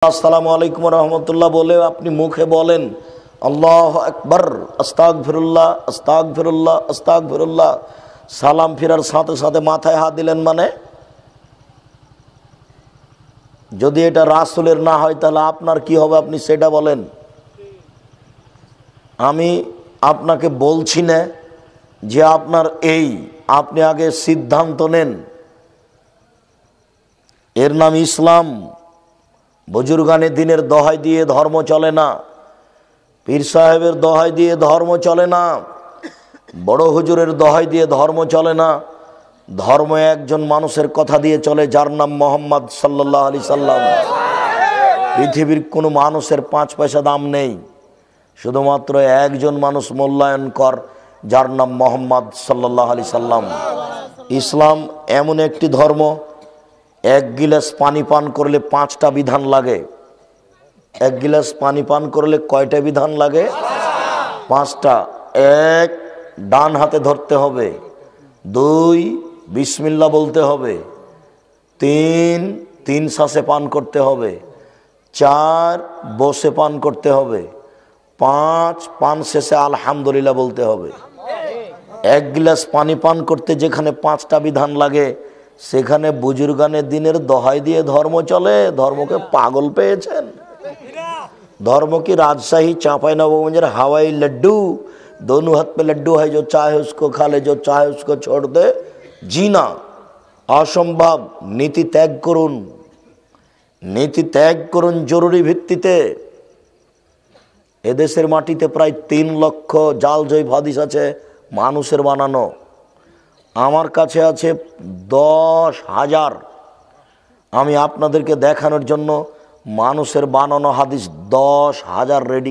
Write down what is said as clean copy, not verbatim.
আসসালামু আলাইকুম রহমতুল্লাহ বলে আপনি মুখে বলেন আল্লাহু আকবার, আস্তাগফিরুল্লাহ আস্তাগফিরুল্লাহ আস্তাগফিরুল্লাহ, সালাম ফিরার সাথে সাথে মাথায় হাত দিলেন। মানে যদি এটা রাসূলের না হয় তাহলে আপনার কি হবে আপনি সেটা বলেন। আমি আপনাকে বলছি না যে আপনার আপনি আগে সিদ্ধান্ত নেন। এর নাম ইসলাম। বুজুর্গানে দিনের দোহাই দিয়ে ধর্ম চলে না, পীর সাহেবের দোহাই দিয়ে ধর্ম চলে না, বড় হুজুরের দোহাই দিয়ে ধর্ম চলে না। ধর্ম একজন মানুষের কথা দিয়ে চলে, যার নাম মোহাম্মদ সাল্লাল্লাহু আলাইহি সাল্লাম। পৃথিবীর কোনো মানুষের 5 পয়সা দাম নেই, শুধুমাত্র একজন মানুষ মূল্যায়ন কর, যার নাম মোহাম্মদ সাল্লাল্লাহু আলাইহি সাল্লাম। ইসলাম এমন একটি ধর্ম, 1 গিলাস পানি পান করলে 5টা বিধান লাগে। 1 গিলাস পানি পান করলে কয়টা বিধান লাগে? 5টা। 1, ডান হাতে ধরতে হবে। 2, বিসমিল্লাহ বলতে হবে। 3 শ্বাসে পান করতে হবে। 4, বসে পান করতে হবে। 5, পান শেষে আলহামদুলিল্লাহ বলতে হবে। 1 গিলাস পানি পান করতে যেখানে 5টা বিধান লাগে, সেখানে বুজুর্গানের দিনের দোহাই দিয়ে ধর্ম চলে। ধর্মকে পাগল পেয়েছেন? धर्म की राजशाही चांपाई नवाबगंज हवाई लड्डू, दोनों हाथ पे लड्डू है, जो चाहे उसको खा ले, जो चाहे उसको छोड़ दे। जीना असंभव। नीति त्याग करुन, नीति त्याग करुन जरूरी भित्तिते। एदेशेर माटीते प्राय 3 लक्ष जाल जयी हादिस आछे मानुषेर बानानो। आमार काछे आछे 10,000। आमी आपनादेरके देखानोर जन्य मानुषेर बानानो हादिस 10,000 रेडी